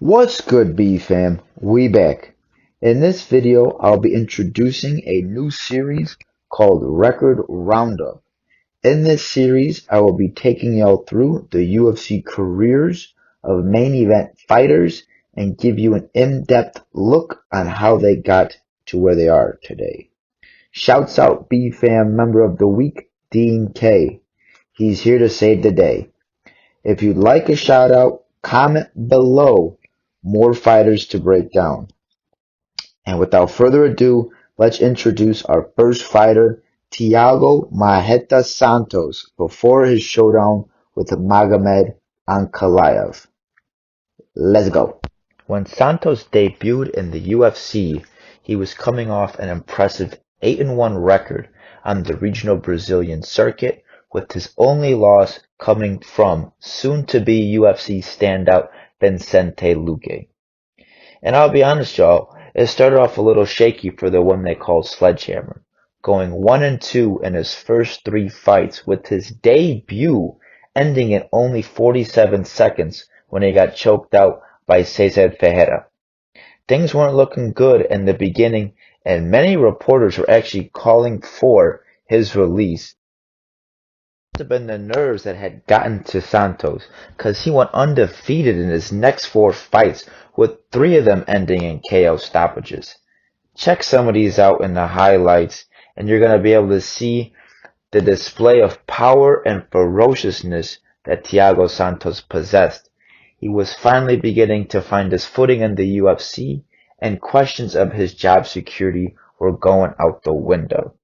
What's good, B fam? We back. In this video, I'll be introducing a new series called Record Roundup. In this series, I will be taking y'all through the UFC careers of main event fighters and give you an in-depth look on how they got to where they are today. Shouts out B fam member of the week, Dean K. He's here to save the day. If you'd like a shout out, comment below. More fighters to break down. And without further ado, let's introduce our first fighter, Thiago Maheta Santos, before his showdown with Magomed Ankalaev. Let's go. When Santos debuted in the UFC, he was coming off an impressive 8-1 record on the regional Brazilian circuit, with his only loss coming from soon-to-be UFC standout Vicente Luque. And I'll be honest, y'all, it started off a little shaky for the one they call Sledgehammer, going 1-2 in his first 3 fights, with his debut ending in only 47 seconds when he got choked out by Cesar Ferreira. Things weren't looking good in the beginning, and many reporters were actually calling for his release. Have been the nerves that had gotten to Santos, cause he went undefeated in his next 4 fights, with 3 of them ending in KO stoppages. Check some of these out in the highlights, and you're gonna be able to see the display of power and ferociousness that Thiago Santos possessed. He was finally beginning to find his footing in the UFC, and questions of his job security were going out the window.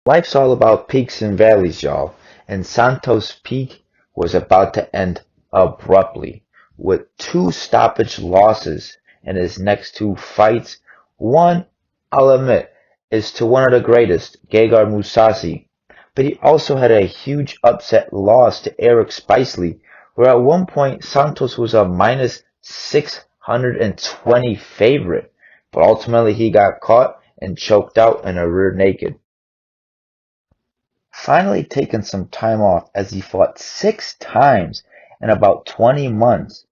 Life's all about peaks and valleys, y'all, and Santos' peak was about to end abruptly, with 2 stoppage losses in his next 2 fights. One, I'll admit, is to one of the greatest, Gegard Mousasi, but he also had a huge upset loss to Eric Spicely, where at one point Santos was a minus 620 favorite, but ultimately he got caught and choked out in a rear naked. Finally taking some time off as he fought 6 times in about 20 months.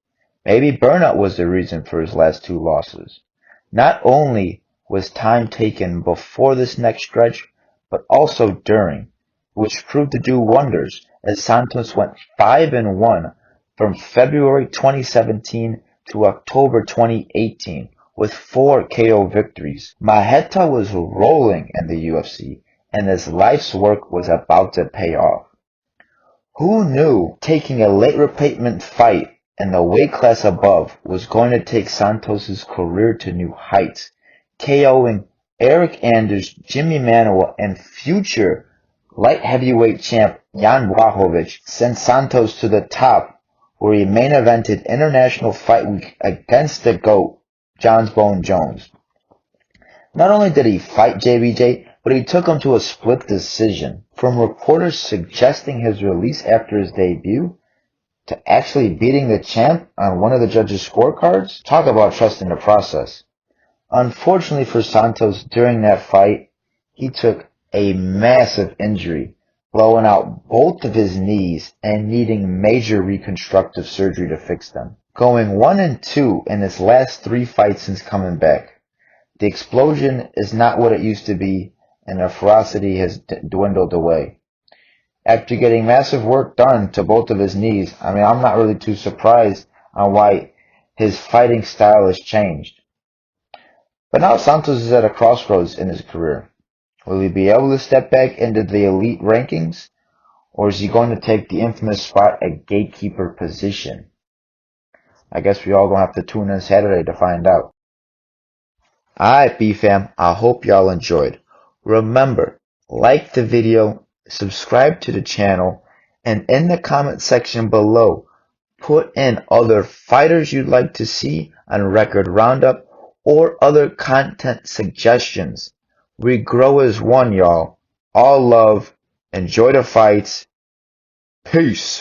Maybe burnout was the reason for his last 2 losses. Not only was time taken before this next stretch, but also during, which proved to do wonders as Santos went 5-1 from February 2017 to October 2018 with 4 KO victories. Maheta was rolling in the UFC, and his life's work was about to pay off. Who knew taking a late replacement fight in the weight class above was going to take Santos' career to new heights, KOing Eric Anders, Jimmy Manuwa, and future light heavyweight champ Jan Blachowicz sent Santos to the top, where he main evented International Fight Week against the GOAT, John Bone Jones. Not only did he fight JBJ, but he took him to a split decision. From reporters suggesting his release after his debut, to actually beating the champ on one of the judges' scorecards, talk about trusting the process. Unfortunately for Santos, during that fight, he took a massive injury, blowing out both of his knees and needing major reconstructive surgery to fix them. Going 1-2 in his last 3 fights since coming back. The explosion is not what it used to be, and the ferocity has dwindled away. After getting massive work done to both of his knees, I'm not really too surprised on why his fighting style has changed. But now Santos is at a crossroads in his career. Will he be able to step back into the elite rankings, or is he going to take the infamous spot at gatekeeper position? I guess we all gonna have to tune in Saturday to find out. Alright, B-Fam, I hope y'all enjoyed. Remember, like the video, subscribe to the channel, and in the comment section below, put in other fighters you'd like to see on Record Roundup or other content suggestions. We grow as one, y'all. All love. Enjoy the fights. Peace.